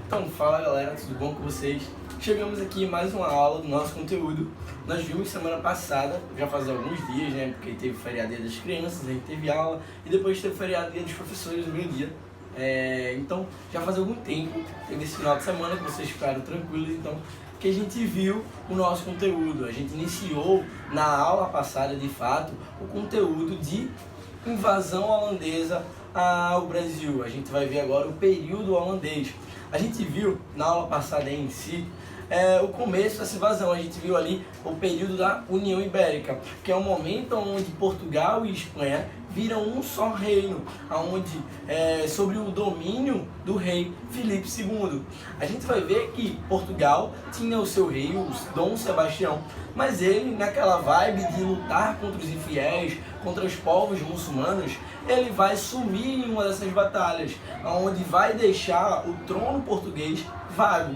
Então, fala galera, tudo bom com vocês? Chegamos aqui em mais uma aula do nosso conteúdo. Nós vimos semana passada, já faz alguns dias, né? Porque teve feriado dia das crianças, aí teve aula e depois teve feriado dia dos professores no meio dia. Então, já faz algum tempo, teve esse final de semana que vocês ficaram tranquilos, então, que a gente viu o nosso conteúdo. A gente iniciou na aula passada, de fato, o conteúdo de invasão holandesa ao Brasil. A gente vai ver agora o período holandês. A gente viu na aula passada em si o começo dessa invasão. A gente viu ali o período da União Ibérica, que é o momento onde Portugal e Espanha viram um só reino, onde sobre o domínio do rei Filipe II. A gente vai ver que Portugal tinha o seu rei, o Dom Sebastião, mas ele, naquela vibe de lutar contra os infiéis, contra os povos muçulmanos, ele vai sumir em uma dessas batalhas, onde vai deixar o trono português vago.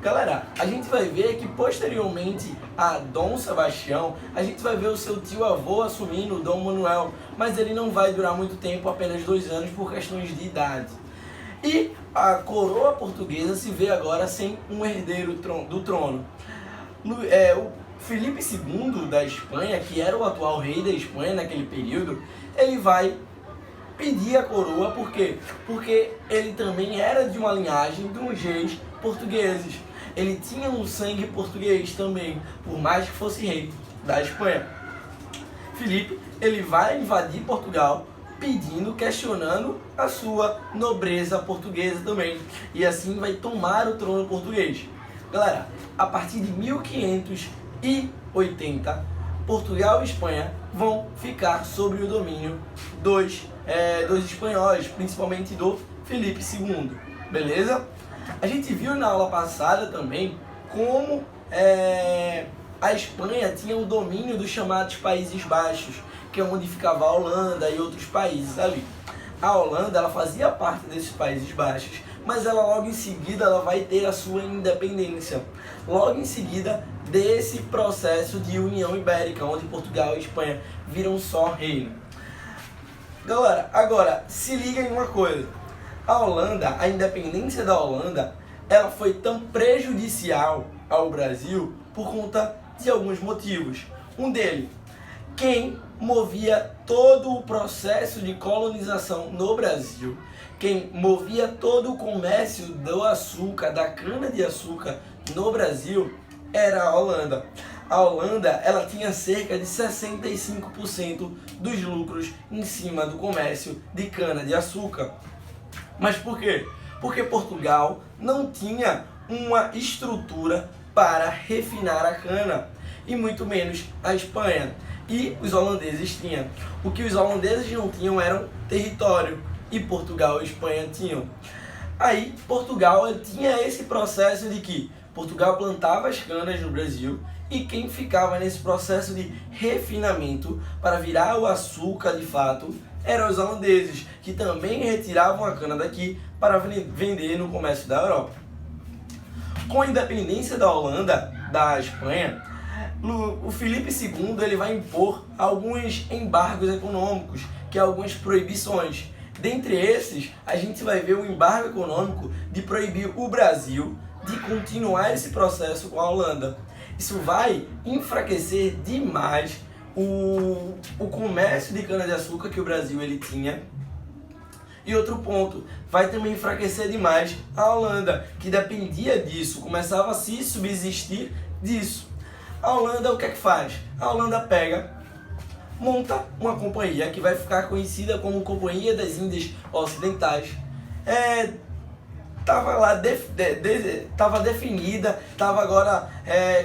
Galera, a gente vai ver que posteriormente a Dom Sebastião, a gente vai ver o seu tio-avô assumindo o Dom Manuel, mas ele não vai durar muito tempo, apenas 2 anos, por questões de idade. E a coroa portuguesa se vê agora sem um herdeiro do trono. O Filipe II da Espanha, que era o atual rei da Espanha naquele período, ele vai pedir a coroa, por quê? Porque ele também era de uma linhagem de uns reis portugueses. Ele tinha um sangue português também, por mais que fosse rei da Espanha. Filipe, ele vai invadir Portugal, pedindo, questionando a sua nobreza portuguesa também. E assim vai tomar o trono português. Galera, a partir de 1580, Portugal e Espanha vão ficar sob o domínio dos espanhóis, principalmente do Filipe II, beleza? A gente viu na aula passada também como a Espanha tinha o domínio dos chamados Países Baixos, que é onde ficava a Holanda e outros países ali. A Holanda, ela fazia parte desses Países Baixos, mas ela logo em seguida ela vai ter a sua independência. Logo em seguida desse processo de União Ibérica, onde Portugal e Espanha viram só reino. Galera, agora se liga em uma coisa. A Holanda, a independência da Holanda, ela foi tão prejudicial ao Brasil por conta de alguns motivos. Um deles, quem movia todo o processo de colonização no Brasil, quem movia todo o comércio do açúcar, da cana-de-açúcar no Brasil, era a Holanda. A Holanda, ela tinha cerca de 65% dos lucros em cima do comércio de cana-de-açúcar. Mas por quê? Porque Portugal não tinha uma estrutura para refinar a cana, e muito menos a Espanha. E os holandeses tinham. O que os holandeses não tinham era um território, e Portugal e Espanha tinham. Aí Portugal tinha esse processo de que Portugal plantava as canas no Brasil, e quem ficava nesse processo de refinamento para virar o açúcar de fato eram os holandeses, que também retiravam a cana daqui para vender no comércio da Europa. Com a independência da Holanda, da Espanha, o Filipe II ele vai impor alguns embargos econômicos, que é algumas proibições. Dentre esses, a gente vai ver o embargo econômico de proibir o Brasil de continuar esse processo com a Holanda. Isso vai enfraquecer demais o comércio de cana-de-açúcar que o Brasil ele tinha. E outro ponto, vai também enfraquecer demais a Holanda, que dependia disso, começava a se subsistir disso. A Holanda o que é que faz? A Holanda monta uma companhia que vai ficar conhecida como Companhia das Índias Ocidentais. Estava lá, estava definida, estava agora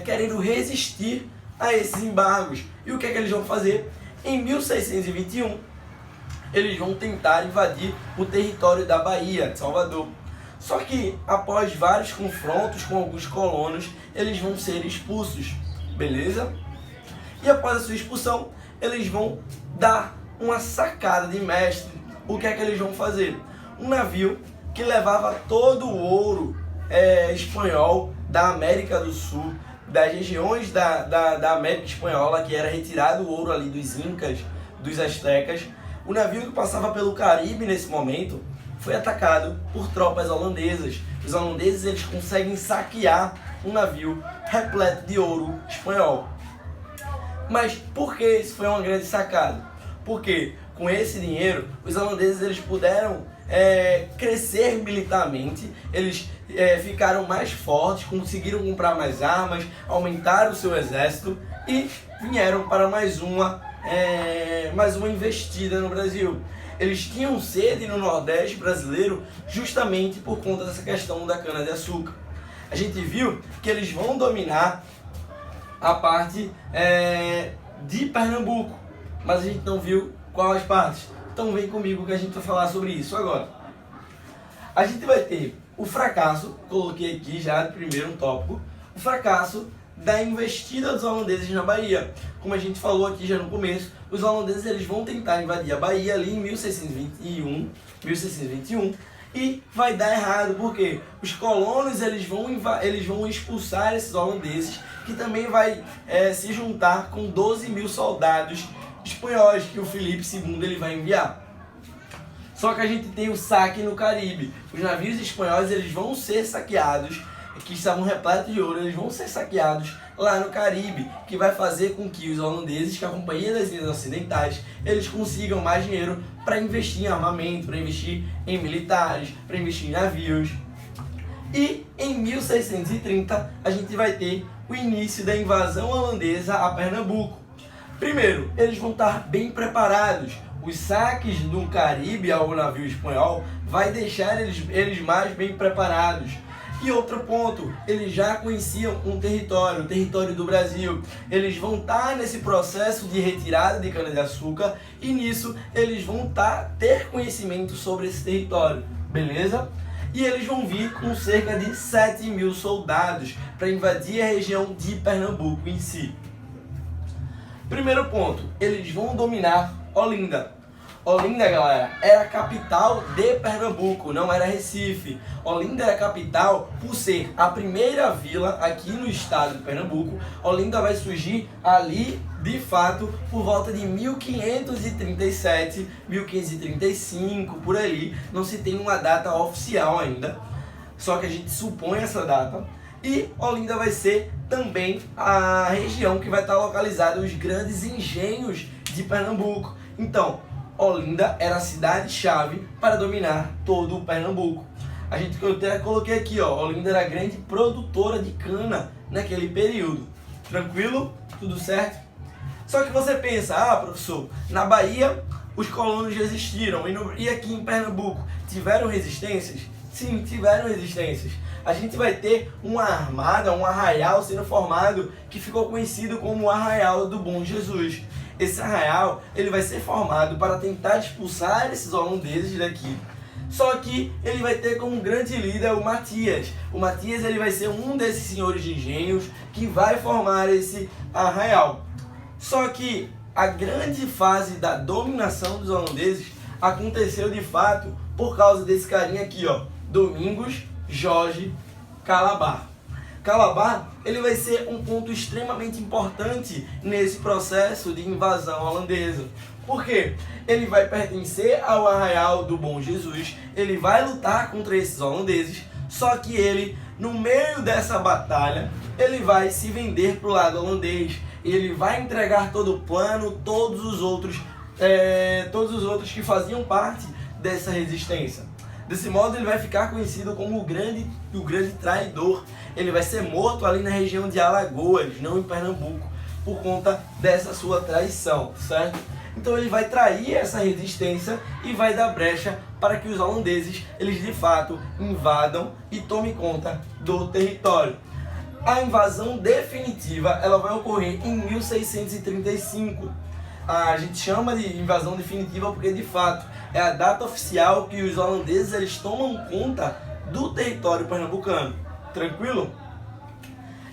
querendo resistir a esses embargos. E o que é que eles vão fazer? Em 1621, eles vão tentar invadir o território da Bahia, de Salvador. Só que, após vários confrontos com alguns colonos, eles vão ser expulsos, beleza? E após a sua expulsão, eles vão dar uma sacada de mestre. O que é que eles vão fazer? Um navio que levava todo o ouro espanhol da América do Sul, das regiões da América Espanhola, que era retirado o ouro ali dos Incas, dos Aztecas. O navio que passava pelo Caribe nesse momento foi atacado por tropas holandesas. Os holandeses eles conseguem saquear um navio repleto de ouro espanhol. Mas por que isso foi uma grande sacada? Porque com esse dinheiro os holandeses eles puderam crescer militarmente, eles ficaram mais fortes, conseguiram comprar mais armas, aumentaram o seu exército e vieram para mais uma investida no Brasil. Eles tinham sede no Nordeste brasileiro justamente por conta dessa questão da cana-de-açúcar. A gente viu que eles vão dominar a parte de Pernambuco, mas a gente não viu quais partes. Então vem comigo que a gente vai falar sobre isso agora. A gente vai ter o fracasso, coloquei aqui já de primeiro um tópico, o fracasso da investida dos holandeses na Bahia. Como a gente falou aqui já no começo, os holandeses eles vão tentar invadir a Bahia ali em 1621 e vai dar errado, porque os colonos eles vão expulsar esses holandeses, que também vai se juntar com 12 mil soldados espanhóis que o Filipe II ele vai enviar. Só que a gente tem o saque no Caribe. Os navios espanhóis eles vão ser saqueados, que estavam repletos de ouro, eles vão ser saqueados lá no Caribe, que vai fazer com que os holandeses, que a Companhia das Ilhas Ocidentais, eles consigam mais dinheiro para investir em armamento, para investir em militares, para investir em navios. E em 1630 a gente vai ter o início da invasão holandesa a Pernambuco. Primeiro, eles vão estar bem preparados. Os saques do Caribe ao navio espanhol vai deixar eles mais bem preparados. E outro ponto, eles já conheciam o território do Brasil. Eles vão estar nesse processo de retirada de cana-de-açúcar e nisso eles vão ter conhecimento sobre esse território, beleza? E eles vão vir com cerca de 7 mil soldados para invadir a região de Pernambuco em si. Primeiro ponto, eles vão dominar Olinda. Olinda, galera, era a capital de Pernambuco, não era Recife. Olinda era a capital por ser a primeira vila aqui no estado de Pernambuco. Olinda vai surgir ali, de fato, por volta de 1537, 1535, por ali. Não se tem uma data oficial ainda, só que a gente supõe essa data. E Olinda vai ser também a região que vai estar localizada os grandes engenhos de Pernambuco. Então, Olinda era a cidade-chave para dominar todo o Pernambuco. Eu até coloquei aqui, ó, Olinda era a grande produtora de cana naquele período. Tranquilo? Tudo certo? Só que você pensa, professor, na Bahia os colonos resistiram e aqui em Pernambuco tiveram resistências? Sim, tiveram resistências. A gente vai ter uma armada, um arraial sendo formado que ficou conhecido como o Arraial do Bom Jesus. Esse arraial ele vai ser formado para tentar expulsar esses holandeses daqui. Só que ele vai ter como grande líder o Matias. O Matias ele vai ser um desses senhores de engenhos que vai formar esse arraial. Só que a grande fase da dominação dos holandeses aconteceu de fato por causa desse carinha aqui, ó, Domingos Jorge Calabar. Calabar ele vai ser um ponto extremamente importante nesse processo de invasão holandesa. Por quê? Ele vai pertencer ao Arraial do Bom Jesus, ele vai lutar contra esses holandeses, só que ele, no meio dessa batalha, ele vai se vender para o lado holandês. Ele vai entregar todo o plano, todos os outros que faziam parte dessa resistência. Desse modo ele vai ficar conhecido como o grande traidor. Ele vai ser morto ali na região de Alagoas, não em Pernambuco, por conta dessa sua traição, certo? Então ele vai trair essa resistência e vai dar brecha para que os holandeses, eles de fato invadam e tomem conta do território. A invasão definitiva ela vai ocorrer em 1635. A gente chama de invasão definitiva porque de fato é a data oficial que os holandeses eles tomam conta do território pernambucano. Tranquilo?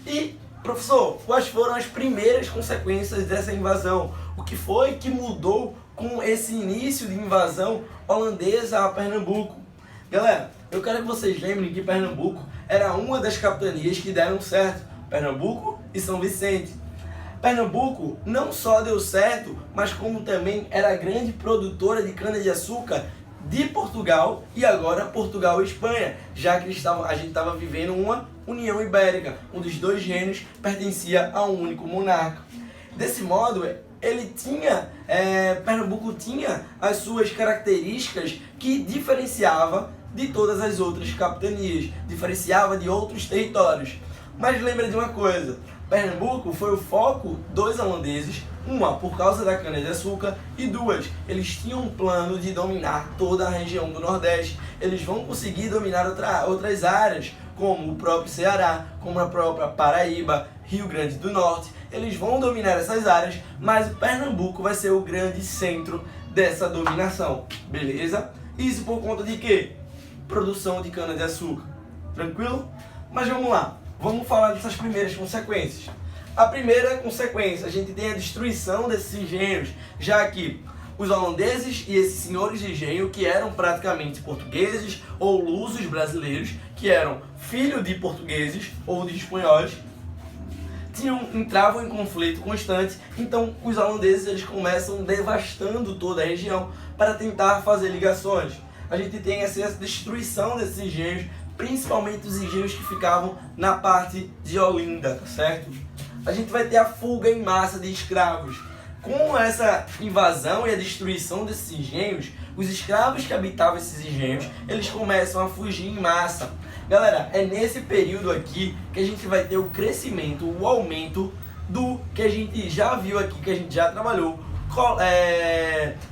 E, professor, quais foram as primeiras consequências dessa invasão? O que foi que mudou com esse início de invasão holandesa a Pernambuco? Galera, eu quero que vocês lembrem que Pernambuco era uma das capitanias que deram certo. Pernambuco e São Vicente. Pernambuco não só deu certo, mas como também era grande produtora de cana-de-açúcar de Portugal e agora Portugal e Espanha, já que a gente estava vivendo uma União Ibérica, onde os dois reinos pertenciam a um único monarca. Desse modo, Pernambuco tinha as suas características que diferenciava de todas as outras capitanias, diferenciava de outros territórios. Mas lembra de uma coisa, Pernambuco foi o foco dos holandeses, uma, por causa da cana-de-açúcar, e duas, eles tinham um plano de dominar toda a região do Nordeste. Eles vão conseguir dominar outras áreas, como o próprio Ceará, como a própria Paraíba, Rio Grande do Norte. Eles vão dominar essas áreas, mas o Pernambuco vai ser o grande centro dessa dominação, beleza? Isso por conta de quê? Produção de cana-de-açúcar, tranquilo? Mas vamos lá, vamos falar dessas primeiras consequências. A primeira consequência, a gente tem a destruição desses engenhos, já que os holandeses e esses senhores de engenho, que eram praticamente portugueses ou lusos brasileiros, que eram filhos de portugueses ou de espanhóis, entravam em conflito constante. Então os holandeses eles começam devastando toda a região para tentar fazer ligações. A gente tem essa destruição desses engenhos, principalmente os engenhos que ficavam na parte de Olinda, tá certo? A gente vai ter a fuga em massa de escravos. Com essa invasão e a destruição desses engenhos, os escravos que habitavam esses engenhos, eles começam a fugir em massa. Galera, é nesse período aqui que a gente vai ter o crescimento, o aumento do que a gente já viu aqui, que a gente já trabalhou,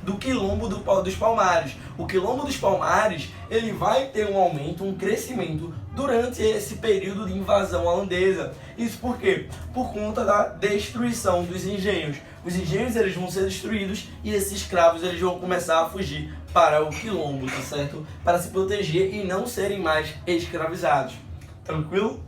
do quilombo dos Palmares. O quilombo dos Palmares, ele vai ter um aumento, um crescimento durante esse período de invasão holandesa. Isso por quê? Por conta da destruição dos engenhos. Os engenhos eles vão ser destruídos e esses escravos eles vão começar a fugir para o quilombo, tá certo? Para se proteger e não serem mais escravizados. Tranquilo?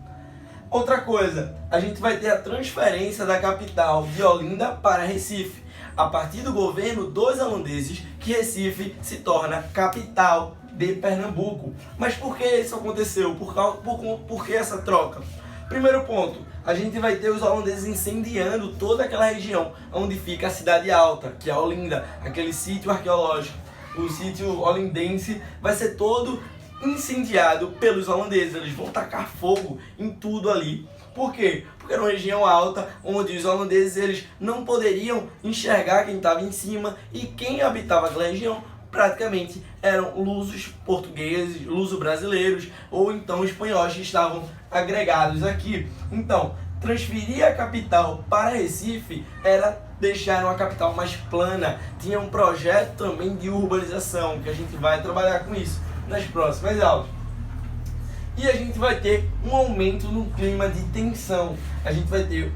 Outra coisa, a gente vai ter a transferência da capital de Olinda para Recife. A partir do governo dos holandeses, que Recife se torna capital de Pernambuco. Mas por que isso aconteceu? Por que essa troca? Primeiro ponto, a gente vai ter os holandeses incendiando toda aquela região onde fica a Cidade Alta, que é Olinda, aquele sítio arqueológico. O sítio olindense vai ser todo incendiado pelos holandeses. Eles vão tacar fogo em tudo ali. Por quê? Porque era uma região alta, onde os holandeses eles não poderiam enxergar quem estava em cima, e quem habitava aquela região praticamente eram lusos portugueses, luso-brasileiros, ou então espanhóis que estavam agregados aqui. Então, transferir a capital para Recife era deixar uma capital mais plana. Tinha um projeto também de urbanização, que a gente vai trabalhar com isso nas próximas aulas. E a gente vai ter um aumento no clima de tensão. A gente vai ter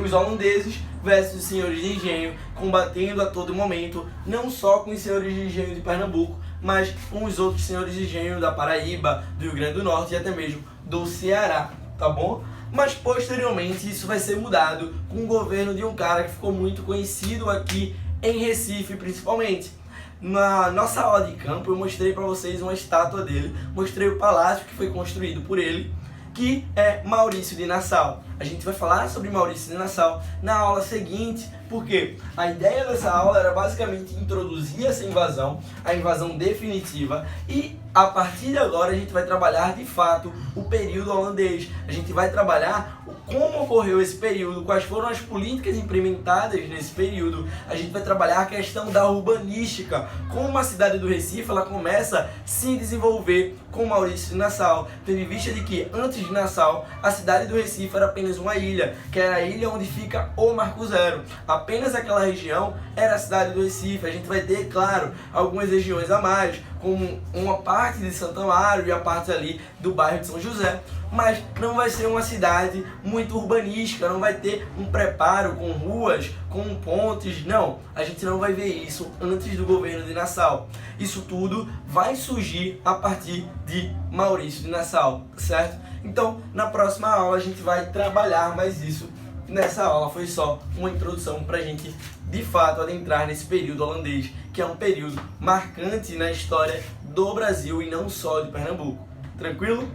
os holandeses versus os senhores de engenho combatendo a todo momento, não só com os senhores de engenho de Pernambuco, mas com os outros senhores de engenho da Paraíba, do Rio Grande do Norte e até mesmo do Ceará, tá bom? Mas posteriormente isso vai ser mudado com o governo de um cara que ficou muito conhecido aqui em Recife, principalmente. Na nossa aula de campo eu mostrei para vocês uma estátua dele, mostrei o palácio que foi construído por ele, que é Maurício de Nassau. A gente vai falar sobre Maurício de Nassau na aula seguinte, porque a ideia dessa aula era basicamente introduzir essa invasão, a invasão definitiva, e a partir de agora a gente vai trabalhar de fato o período holandês. A gente vai trabalhar como ocorreu esse período, quais foram as políticas implementadas nesse período. A gente vai trabalhar a questão da urbanística, como a cidade do Recife ela começa a se desenvolver com Maurício de Nassau, tendo em vista de que antes de Nassau a cidade do Recife era apenas uma ilha, que era a ilha onde fica o Marco Zero. Apenas aquela região era a cidade do Recife. A gente vai ter, claro, algumas regiões a mais, como uma parte de Santo Amaro e a parte ali do bairro de São José, mas não vai ser uma cidade muito urbanística, não vai ter um preparo com ruas, com pontes, não. A gente não vai ver isso antes do governo de Nassau. Isso tudo vai surgir a partir de Maurício de Nassau, certo? Então, na próxima aula a gente vai trabalhar mais isso. Nessa aula foi só uma introdução para a gente, de fato, adentrar nesse período holandês, que é um período marcante na história do Brasil e não só de Pernambuco. Tranquilo?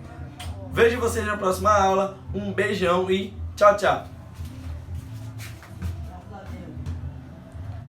Vejo vocês na próxima aula. Um beijão e tchau, tchau!